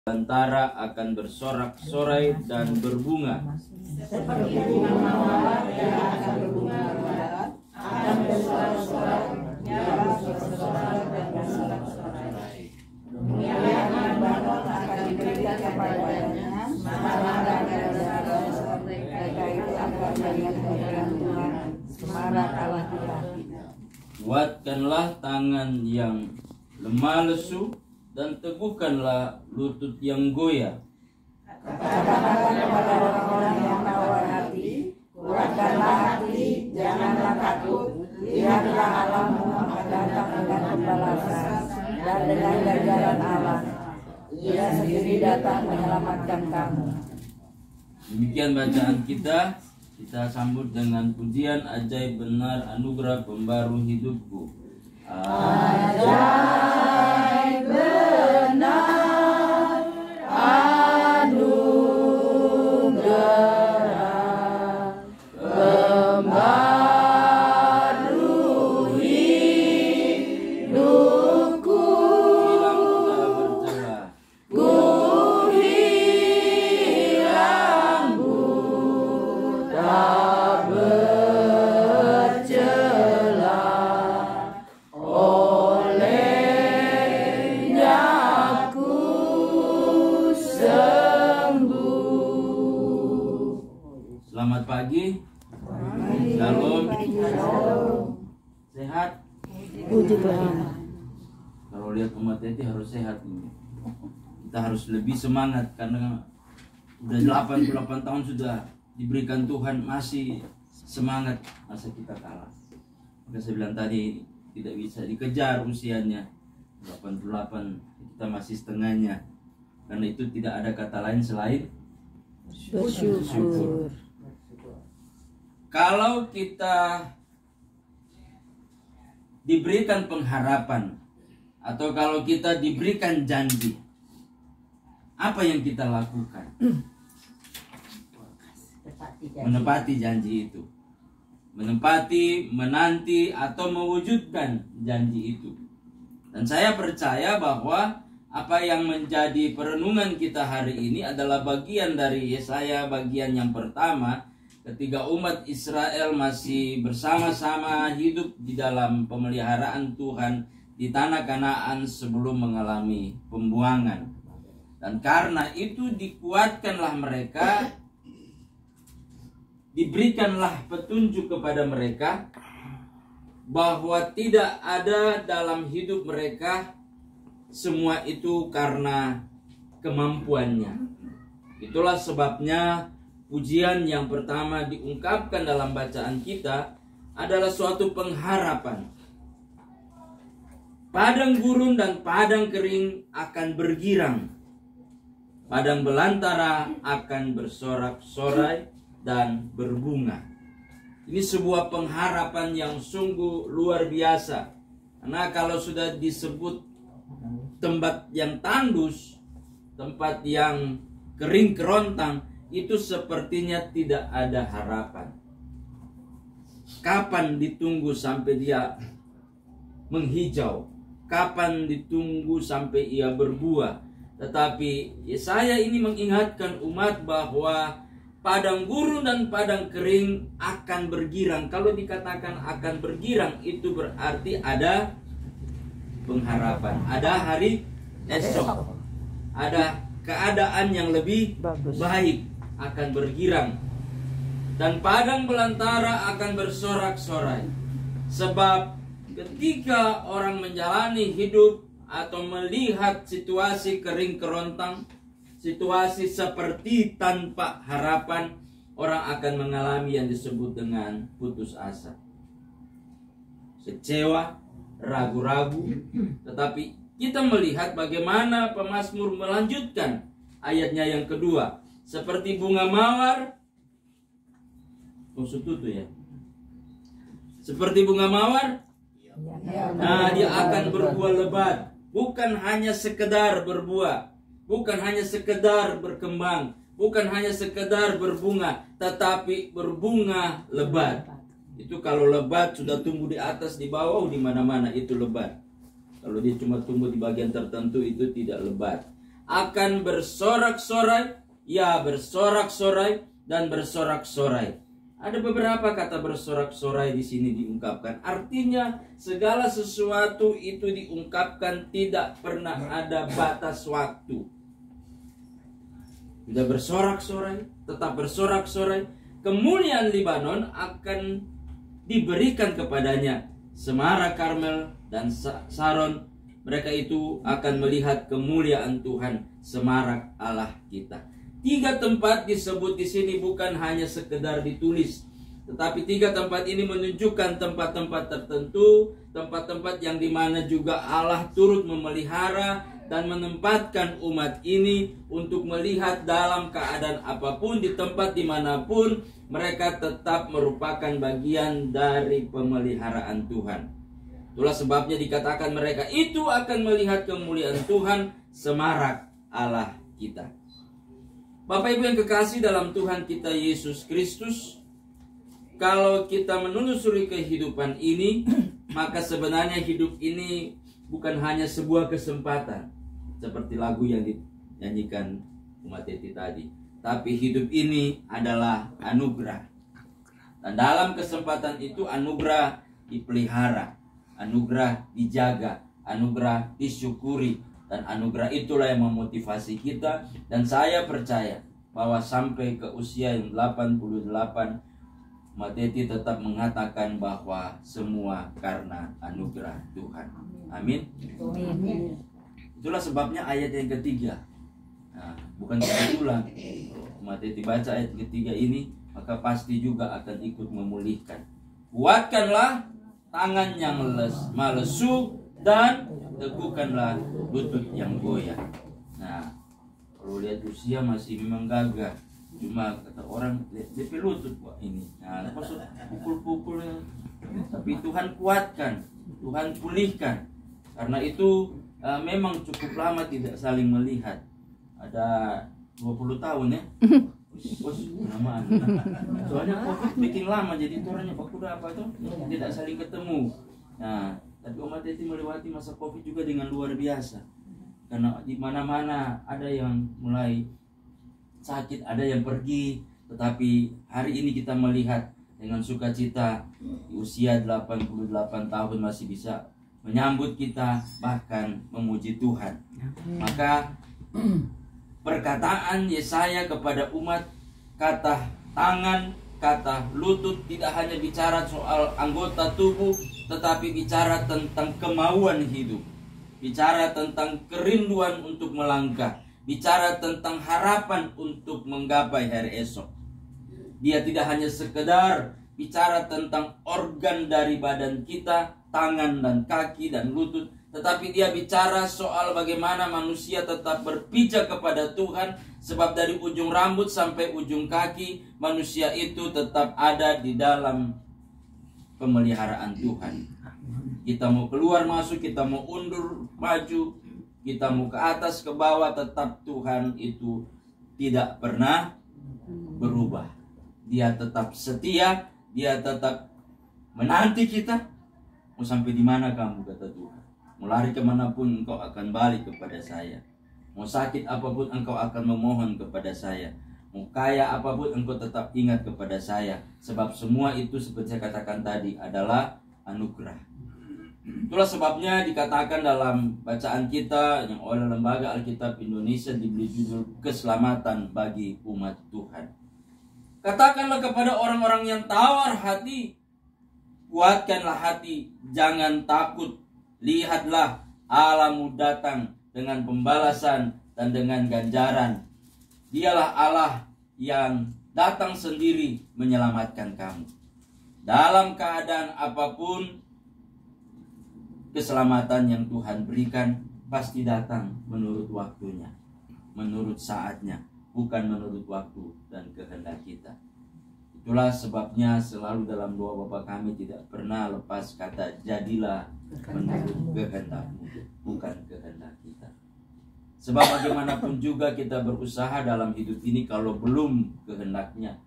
belantara akan bersorak-sorai dan berbunga. Seperti bunga mawar yang akan berbunga lebat, akan bersorak-sorai, yang bersorak-sorai dan bersorak-sorai. Kemuliaan Lebanon akan diberikan kepadanya, semarak gara-gara mereka itu akan melihat kemuliaan Tuhan, semarak Allah kita. Kuatkanlah tangan yang lemah lesu dan teguhkanlah lutut yang goyah. Katakanlah kepada orang-orang yang tawar hati, kuatkanlah hati, janganlah takut. Lihatlah Allahmu akan datang dengan pembalasan dan dengan ganjaran Allah. Ia sendiri datang menyelamatkan kamu. Demikian bacaan kita. Kita sambut dengan pujian ajaib benar anugerah pembaru hidupku. Ajaib benar anugerah pembaru hidupku. Ku hilang tak bercela, olehnya aku sembuh. Selamat pagi. Shalom. Sehat? Puji Tuhan. Kalau lihat umat Yeti harus sehat ini. Kita harus lebih semangat karena udah 88 tahun sudah diberikan Tuhan, masih semangat, masa kita kalah. Maka saya bilang tadi tidak bisa dikejar usianya 88, kita masih setengahnya. Karena itu tidak ada kata lain selain bersyukur. Kalau kita diberikan pengharapan atau kalau kita diberikan janji, apa yang kita lakukan? Menepati janji itu, menepati, menanti atau mewujudkan janji itu. Dan saya percaya bahwa apa yang menjadi perenungan kita hari ini adalah bagian dari Yesaya bagian yang pertama, ketika umat Israel masih bersama-sama hidup di dalam pemeliharaan Tuhan di tanah Kanaan sebelum mengalami pembuangan. Dan karena itu dikuatkanlah mereka, diberikanlah petunjuk kepada mereka bahwa tidak ada dalam hidup mereka semua itu karena kemampuannya. Itulah sebabnya pujian yang pertama diungkapkan dalam bacaan kita adalah suatu pengharapan. Padang gurun dan padang kering akan bergirang. Padang belantara akan bersorak-sorai dan berbunga. Ini sebuah pengharapan yang sungguh luar biasa. Karena kalau sudah disebut tempat yang tandus, tempat yang kering kerontang, itu sepertinya tidak ada harapan. Kapan ditunggu sampai dia menghijau? Kapan ditunggu sampai ia berbuah? Tetapi Yesaya ini mengingatkan umat bahwa padang gurun dan padang kering akan bergirang. Kalau dikatakan akan bergirang, itu berarti ada pengharapan, ada hari esok, ada keadaan yang lebih baik akan bergirang. Dan padang belantara akan bersorak-sorai. Sebab ketika orang menjalani hidup atau melihat situasi kering kerontang, situasi seperti tanpa harapan, orang akan mengalami yang disebut dengan putus asa, kecewa, ragu-ragu. Tetapi kita melihat bagaimana pemazmur melanjutkan ayatnya yang kedua. Seperti bunga mawar, maksud itu ya, seperti bunga mawar, nah dia akan berbuah lebat. Bukan hanya sekedar berbuah, bukan hanya sekedar berkembang, bukan hanya sekedar berbunga, tetapi berbunga lebat. Itu kalau lebat sudah tumbuh di atas, di bawah, di mana-mana itu lebat. Kalau dia cuma tumbuh di bagian tertentu itu tidak lebat. akan bersorak-sorai, ya bersorak-sorai dan bersorak-sorai. Ada beberapa kata bersorak-sorai di sini diungkapkan. Artinya segala sesuatu itu diungkapkan tidak pernah ada batas waktu. Sudah bersorak-sorai, tetap bersorak-sorai. Kemuliaan Libanon akan diberikan kepadanya. Semara Karmel dan Saron, mereka itu akan melihat kemuliaan Tuhan, semarak Allah kita. 3 tempat disebut di sini bukan hanya sekedar ditulis, tetapi 3 tempat ini menunjukkan tempat-tempat tertentu, tempat-tempat yang dimana juga Allah turut memelihara dan menempatkan umat ini untuk melihat dalam keadaan apapun, di tempat dimanapun, mereka tetap merupakan bagian dari pemeliharaan Tuhan. Itulah sebabnya dikatakan mereka itu akan melihat kemuliaan Tuhan, semarak Allah kita. Bapak Ibu yang kekasih dalam Tuhan kita Yesus Kristus, kalau kita menelusuri kehidupan ini, maka sebenarnya hidup ini bukan hanya sebuah kesempatan, seperti lagu yang dinyanyikan Umat Teti tadi, tapi hidup ini adalah anugerah. Dan dalam kesempatan itu anugerah dipelihara, anugerah dijaga, anugerah disyukuri. Dan anugerah itulah yang memotivasi kita. Dan saya percaya bahwa sampai ke usia yang 88, Mateti tetap mengatakan bahwa semua karena anugerah Tuhan. Amin. Itulah sebabnya ayat yang ketiga. Nah, bukan kebetulan Mateti baca ayat ketiga ini, maka pasti juga akan ikut memulihkan. Kuatkanlah tangan yang malesu dan teguhkanlah lutut yang goyah. Nah, kalau lihat usia masih memang gagah, cuma kata orang DP lutut wah ini. Nah, maksud pukul-pukul ya. Tapi Tuhan kuatkan, Tuhan pulihkan. Karena itu memang cukup lama tidak saling melihat. Ada 20 tahun ya. Bos, lama. Soalnya COVID bikin lama, jadi orangnya waktu apa tuh tidak saling ketemu. Nah, tapi umat itu melewati masa COVID juga dengan luar biasa. Karena di mana-mana ada yang mulai sakit, ada yang pergi. Tetapi hari ini kita melihat dengan sukacita di usia 88 tahun masih bisa menyambut kita, bahkan memuji Tuhan. Maka perkataan Yesaya kepada umat, kata tangan, kata lutut tidak hanya bicara soal anggota tubuh, tetapi bicara tentang kemauan hidup, bicara tentang kerinduan untuk melangkah, bicara tentang harapan untuk menggapai hari esok. Dia tidak hanya sekedar bicara tentang organ dari badan kita, tangan dan kaki dan lutut, tetapi dia bicara soal bagaimana manusia tetap berpijak kepada Tuhan, sebab dari ujung rambut sampai ujung kaki, manusia itu tetap ada di dalam pemeliharaan Tuhan. Kita mau keluar masuk, kita mau undur maju, kita mau ke atas ke bawah, tetap Tuhan itu tidak pernah berubah. Dia tetap setia, dia tetap menanti kita. Mau sampai di mana kamu, kata Tuhan. Mau lari kemanapun engkau akan balik kepada saya. Mau sakit apapun engkau akan memohon kepada saya. Mau kaya apapun engkau tetap ingat kepada saya. Sebab semua itu seperti saya katakan tadi adalah anugerah. Itulah sebabnya dikatakan dalam bacaan kita yang oleh Lembaga Alkitab Indonesia diberi judul Keselamatan bagi Umat Tuhan. Katakanlah kepada orang-orang yang tawar hati, kuatkanlah hati, jangan takut. Lihatlah, Allahmu datang dengan pembalasan dan dengan ganjaran. Dialah Allah yang datang sendiri menyelamatkan kamu. Dalam keadaan apapun, keselamatan yang Tuhan berikan pasti datang menurut waktunya, menurut saatnya, bukan menurut waktu dan kehendak kita. Itulah sebabnya selalu dalam doa Bapa kami tidak pernah lepas kata jadilah menurut kehendakmu, bukan kehendak kita. Sebab bagaimanapun juga kita berusaha dalam hidup ini, kalau belum kehendaknya,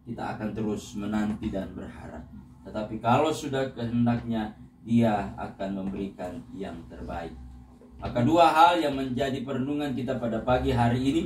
kita akan terus menanti dan berharap. Tetapi kalau sudah kehendaknya, Dia akan memberikan yang terbaik. Maka dua hal yang menjadi perenungan kita pada pagi hari ini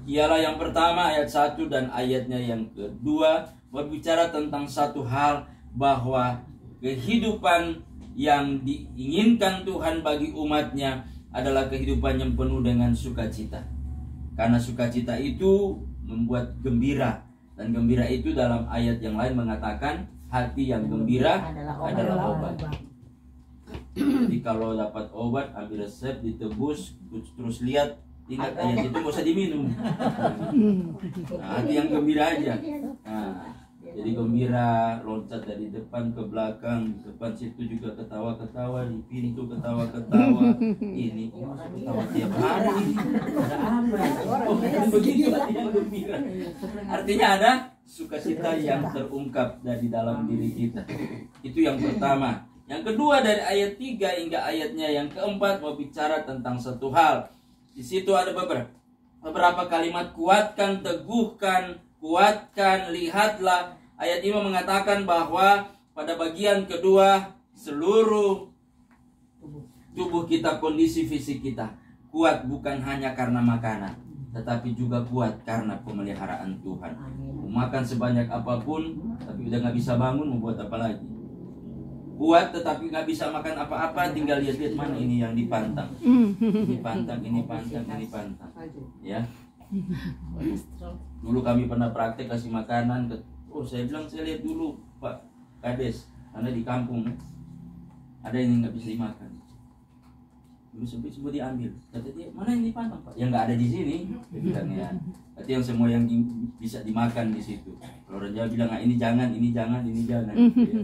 ialah yang pertama ayat 1 dan ayatnya yang kedua berbicara tentang satu hal, bahwa kehidupan yang diinginkan Tuhan bagi umatnya adalah kehidupan yang penuh dengan sukacita. Karena sukacita itu membuat gembira, dan gembira itu dalam ayat yang lain mengatakan hati yang gembira adalah obat. Jadi kalau dapat obat, ambil resep, ditebus, terus lihat, ingat ayat itu nggak usah diminum. Nah, hati yang gembira aja. Nah, jadi gembira, loncat dari depan ke belakang, depan situ juga ketawa-ketawa, di pintu ketawa-ketawa. Ini ketawa tiap hari. Ada apa? Begitu hati yang gembira. Artinya ada sukacita yang terungkap dari dalam diri kita. Itu yang pertama. Yang kedua, dari ayat 3 hingga ayatnya yang keempat berbicara tentang satu hal. Di situ ada beberapa kalimat: kuatkan, teguhkan, kuatkan, lihatlah. Ayat 5 mengatakan bahwa pada bagian kedua seluruh tubuh kita, kondisi fisik kita kuat bukan hanya karena makanan, tetapi juga kuat karena pemeliharaan Tuhan. Makan sebanyak apapun, tapi udah nggak bisa bangun, mau buat apa lagi? Kuat tetapi nggak bisa makan apa-apa, tinggal lihat-lihat mana ini yang dipantang. Ini pantang, ini pantang, ini pantang. Ya. Dulu kami pernah praktek kasih makanan ke, saya bilang saya lihat dulu Pak Kades, karena di kampung ada yang nggak bisa dimakan. Semua diambil. Kata dia, mana yang dipantang Pak? Yang nggak ada di sini. Dia bilang ya. Berarti yang semua yang bisa dimakan di situ. Kalau orang Jawa bilang, ini jangan, ini jangan, ini jangan. Ya.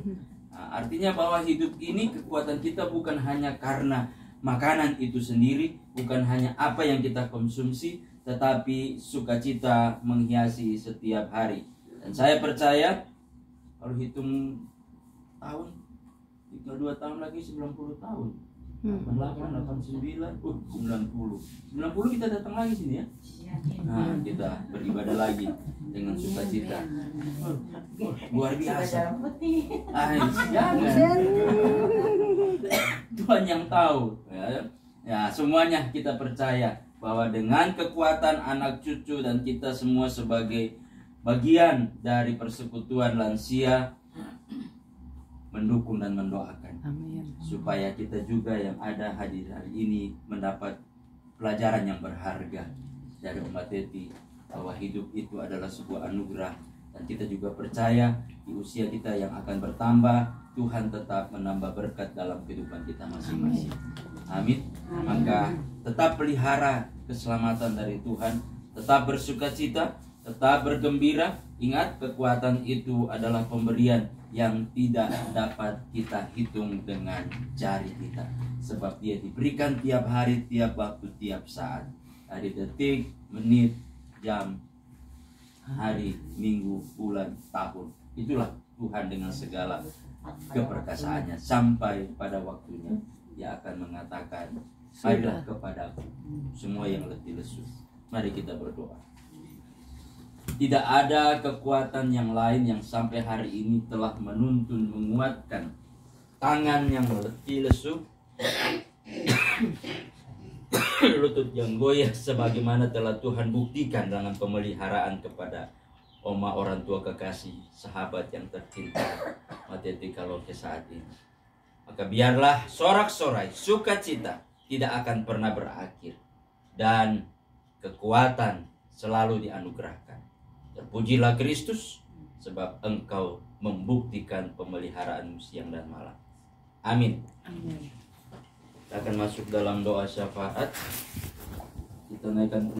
Nah, artinya bahwa hidup ini kekuatan kita bukan hanya karena makanan itu sendiri, bukan hanya apa yang kita konsumsi, tetapi sukacita menghiasi setiap hari. Dan saya percaya kalau hitung tahun, tinggal 2 tahun lagi 90 tahun. 88, 89, 90 kita datang lagi sini ya. Nah, kita beribadah lagi dengan sukacita. Luar biasa. Jangan. Tuhan yang tahu. Ya, semuanya kita percaya bahwa dengan kekuatan anak cucu dan kita semua sebagai bagian dari persekutuan lansia mendukung dan mendoakan. Amin. Supaya kita juga yang ada hadir hari ini mendapat pelajaran yang berharga dari Om Teti, bahwa hidup itu adalah sebuah anugerah, dan kita juga percaya di usia kita yang akan bertambah, Tuhan tetap menambah berkat dalam kehidupan kita masing-masing. Amin. Maka tetap pelihara keselamatan dari Tuhan, tetap bersukacita, tetap bergembira. Ingat, kekuatan itu adalah pemberian yang tidak dapat kita hitung dengan jari kita, sebab dia diberikan tiap hari, tiap waktu, tiap saat, hari, detik, menit, jam, hari, minggu, bulan, tahun. Itulah Tuhan dengan segala keperkasaannya. Sampai pada waktunya dia akan mengatakan, marilah kepadaku semua yang letih lesu, mari kita berdoa. Tidak ada kekuatan yang lain yang sampai hari ini telah menuntun, menguatkan tangan yang letih lesu, lutut yang goyah, sebagaimana telah Tuhan buktikan dengan pemeliharaan kepada oma orang tua kekasih, sahabat yang tercinta Mateti Kaloke saat ini. Maka biarlah sorak-sorai sukacita tidak akan pernah berakhir, dan kekuatan selalu dianugerahkan. Terpujilah Kristus, sebab Engkau membuktikan pemeliharaan-Mu siang dan malam. Amin. Amin. Kita akan masuk dalam doa syafaat. Kita naikkan